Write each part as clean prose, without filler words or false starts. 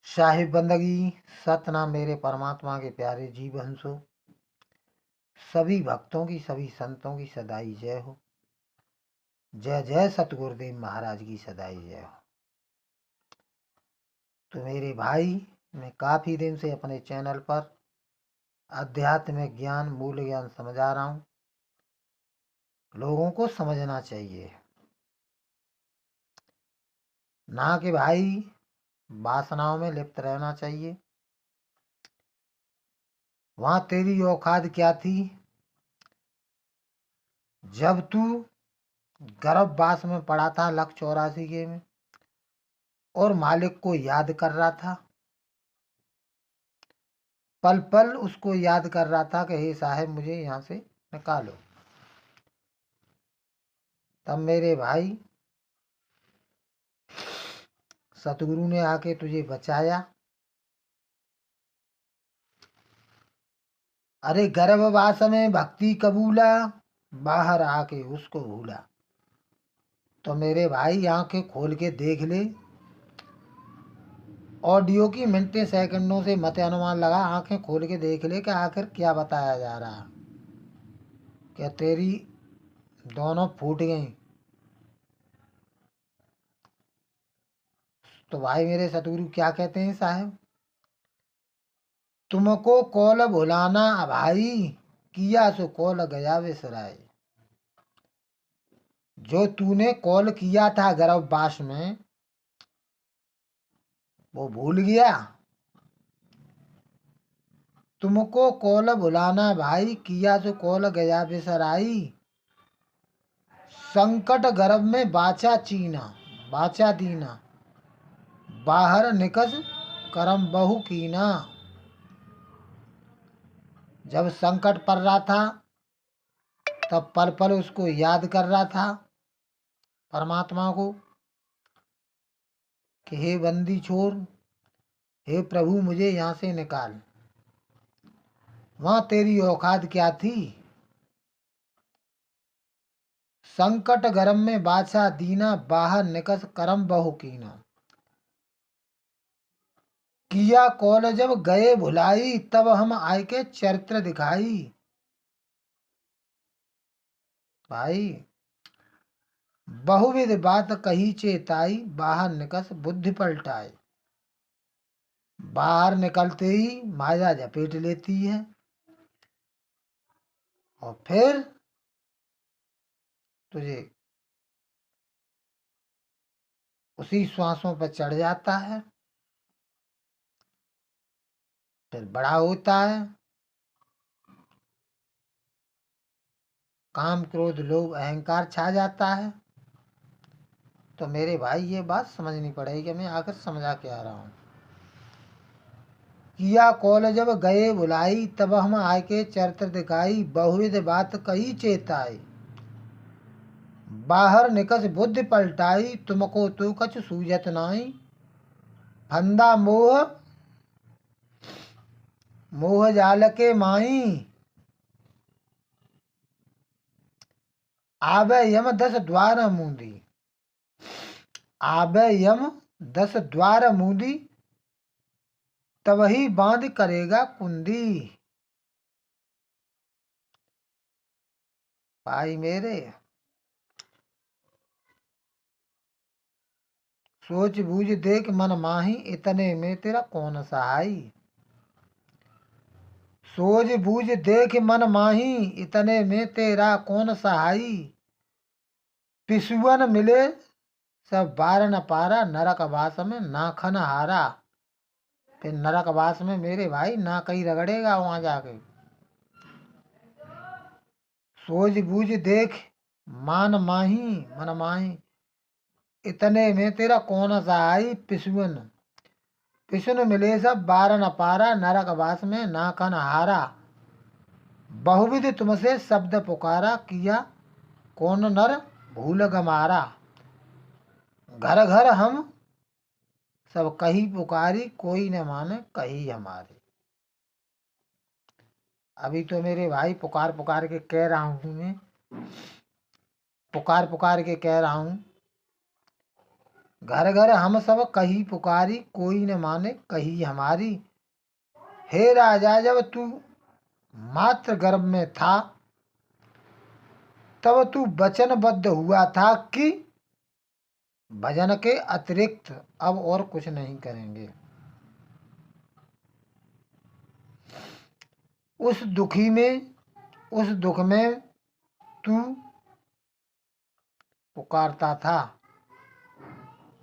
साहिब बंदगी सतनाम मेरे परमात्मा के प्यारे जीव हंसो। सभी भक्तों की सभी संतों की सदाई जय हो। जय जय सतगुरुदेव महाराज की सदाई जय हो। तो मेरे भाई, मैं काफ़ी दिन से अपने चैनल पर अध्यात्म ज्ञान मूल ज्ञान समझा रहा हूँ। लोगों को समझना चाहिए ना कि भाई वासनाओं में लिप्त रहना चाहिए। वहाँ तेरी औकात क्या थी जब तू गर्भवास में पड़ा था लख 84 के में और मालिक को याद कर रहा था, पल पल उसको याद कर रहा था कि हे साहब मुझे यहाँ से निकालो। तब मेरे भाई सतगुरु ने आके तुझे बचाया। अरे गर्भवास में भक्ति कबूला, बाहर आके उसको भूला। तो मेरे भाई आंखें खोल के देख ले। ऑडियो की मिनटें सेकंडों से मत अनुमान लगा, आंखें खोल के देख ले कि आखिर क्या बताया जा रहा। क्या तेरी दोनों फूट गई। तो भाई मेरे सतगुरु क्या कहते हैं साहब, तुमको कौल भुलाना भाई, किया सो कौल गया विसराय। जो तूने कॉल किया था गर्भवास में वो भूल गया। तुमको कॉल भुलाना भाई, किया सो कॉल गया बिसराई। संकट गर्भ में बाचा चीना, बाचा दीना, बाहर निकस करम बहु कीना। जब संकट पड़ रहा था तब पल पल उसको याद कर रहा था, परमात्मा को, कि हे बंदी छोर, हे प्रभु मुझे यहाँ से निकाल। वहाँ तेरी औकात क्या थी। संकट गरम में बादशाह दीना, बाहर निकस करम बहु कीना। किया कौल जब गए भुलाई, तब हम आय के चरित्र दिखाई। भाई बहुविध बात कही चेताई, बाहर निकस बुद्धि पलटाई। बाहर निकलते ही माया झपेट लेती है और फिर तुझे उसी श्वासों पर चढ़ जाता है। फिर बड़ा होता है, काम क्रोध लोभ अहंकार छा जाता है। तो मेरे भाई ये बात समझनी पड़ेगी कि मैं आखिर समझा के आ रहा हूँ। किया कौल जब गए बुलाई, तब हम आय के चरित्र दिखाई। बहुविध बात कही चेताई, बाहर निकस बुद्धि पलटाई। तुमको तू कछ सूझत नाई, फंदा मोह मोह जाल के माई। आबे यम 10 द्वार मूंदी, आबे यम 10 द्वार मूंदी, तब ही बांध करेगा कुंदी। भाई मेरे सोच बूझ देख मन माही, इतने में तेरा कौन सहाई। सोच बूझ देख मन माही, इतने में तेरा कौन सहाई। पिसुअन मिले सब बार न पारा, नरक वास में नाखन हारा। फिर नरक वास में मेरे भाई ना कहीं रगड़ेगा वहां जाके। सोच बूझ देख मान माही मन माही, इतने में तेरा कौन सहाई। पिसुअन पिसुन मिले सब बार न पारा, नरक वास में नाखन हारा। बहुविध तुमसे शब्द पुकारा, किया कौन नर भूल गमारा। घर घर हम सब कही पुकारी, कोई न माने कही हमारी। अभी तो मेरे भाई पुकार पुकार के कह रहा हूं, मैं पुकार पुकार के कह रहा हूं घर घर हम सब कही पुकारी, कोई न माने कही हमारी। हे राजा, जब तू मात्र गर्भ में था, तब तू वचनबद्ध हुआ था कि भजन के अतिरिक्त अब और कुछ नहीं करेंगे। उस दुख में तू पुकारता था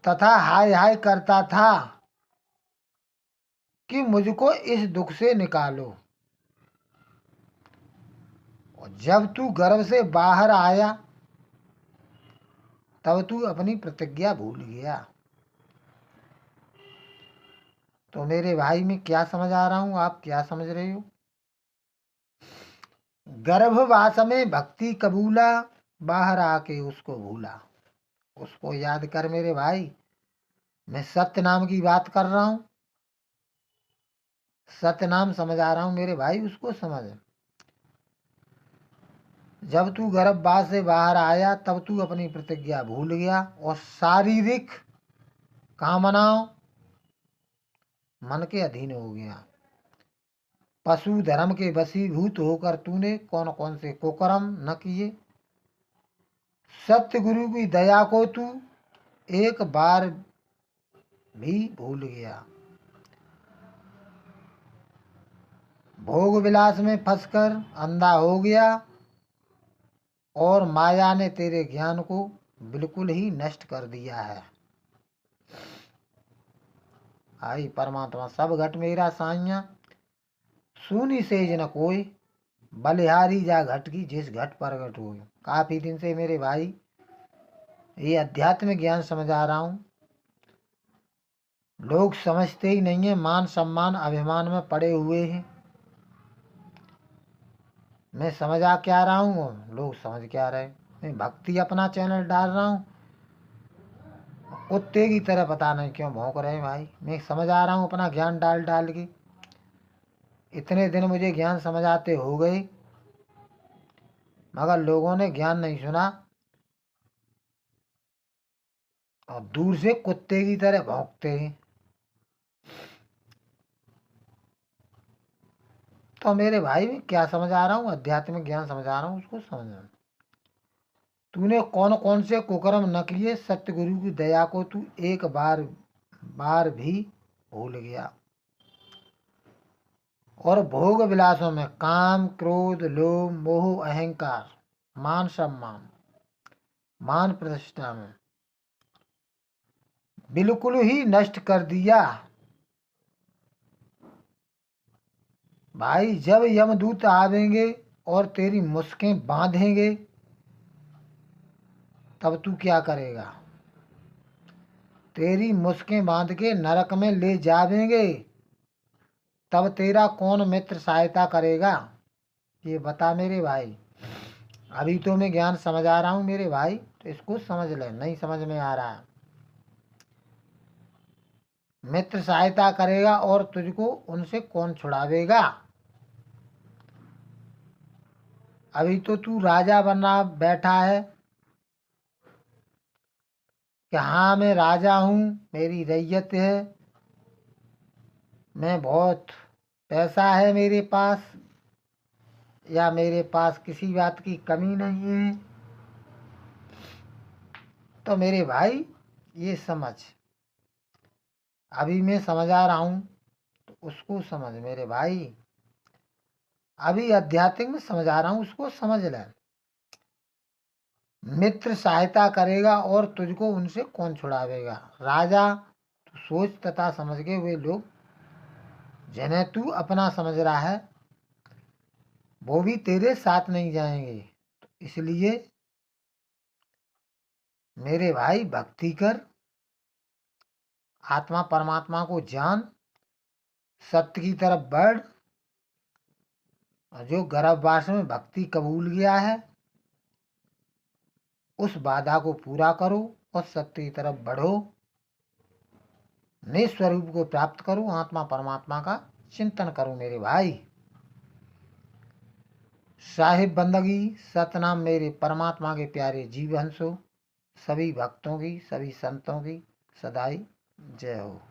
तथा हाय हाय करता था कि मुझको इस दुख से निकालो। और जब तू गर्भ से बाहर आया, तब तू अपनी प्रतिज्ञा भूल गया। तो मेरे भाई, मैं क्या समझ आ रहा हूं, आप क्या समझ रहे हो? गर्भवास में भक्ति कबूला, बाहर आके उसको भूला। उसको याद कर मेरे भाई, मैं सत्य नाम की बात कर रहा हूं, सत्य नाम समझ आ रहा हूं मेरे भाई, उसको समझ। जब तू गर्भवास से बाहर आया, तब तू अपनी प्रतिज्ञा भूल गया और शारीरिक कामनाओं मन के अधीन हो गया। पशु धर्म के वशीभूत होकर तूने कौन कौन से कुकर्म न किए। सत्य गुरु की दया को तू एक बार भी भूल गया। भोग विलास में फंसकर अंधा हो गया और माया ने तेरे ज्ञान को बिल्कुल ही नष्ट कर दिया है। आई परमात्मा सब घट मेरा साइया, सुनी सेज न कोई, बलिहारी जा घट की जिस घट प्रगट हो। काफी दिन से मेरे भाई ये अध्यात्म ज्ञान समझ आ रहा हूँ। लोग समझते ही नहीं है, मान सम्मान अभिमान में पड़े हुए हैं। मैं समझ आ क्या रहा हूँ, लोग समझ क्या रहे। मैं भक्ति अपना चैनल डाल रहा हूँ, कुत्ते की तरह पता नहीं क्यों भौंक रहे हैं भाई। मैं समझ आ रहा हूँ अपना ज्ञान डाल डाल के। इतने दिन मुझे ज्ञान समझ आते हो गए, मगर लोगों ने ज्ञान नहीं सुना और दूर से कुत्ते की तरह भौंकते हैं। तो मेरे भाई, मैं क्या समझ आ रहा हूँ, आध्यात्मिक ज्ञान समझ आ रहा हूँ, उसको समझना। तूने कौन कौन से कुकर्म न किए, सतगुरु की दया को तू एक बार भी भूल गया। और भोग विलासों में काम, क्रोध, लोभ, मोह, अहंकार, मान सम्मान, मान प्रतिष्ठा में बिल्कुल ही नष्ट कर दिया। भाई, जब यमदूत आवेंगे और तेरी मुस्कें बांधेंगे, तब तू क्या करेगा? तेरी मुस्कें बांध के नरक में ले जावेंगे, तब तेरा कौन मित्र सहायता करेगा? ये बता मेरे भाई। अभी तो मैं ज्ञान समझ आ रहा हूँ मेरे भाई, तो इसको समझ ले। नहीं समझ में आ रहा है, मित्र सहायता करेगा और तुझको उनसे कौन छुड़ावेगा? अभी तो तू राजा बना बैठा है कि हाँ मैं राजा हूँ, मेरी रैयत है, मैं बहुत पैसा है मेरे पास, या मेरे पास किसी बात की कमी नहीं है। तो मेरे भाई, ये समझ, अभी मैं समझ आ रहा हूँ, तो उसको समझ मेरे भाई। अभी आध्यात्मिक में समझ आ रहा हूँ, उसको समझ ले। मित्र सहायता करेगा और तुझको उनसे कौन छुड़ावेगा? राजा, तू सोच तथा समझ के, वे लोग जिन्हें तू अपना समझ रहा है, वो भी तेरे साथ नहीं जाएंगे। तो इसलिए मेरे भाई, भक्ति कर, आत्मा परमात्मा को जान, सत्य की तरफ बढ़। और जो गर्भवास में भक्ति कबूल गया है, उस बाधा को पूरा करो और सत्य की तरफ बढ़ो। निस्वरूप को प्राप्त करो, आत्मा परमात्मा का चिंतन करो मेरे भाई। साहिब बंदगी सतनाम मेरे परमात्मा के प्यारे जीव हंसो, सभी भक्तों की, सभी संतों की, सदाई जय हो।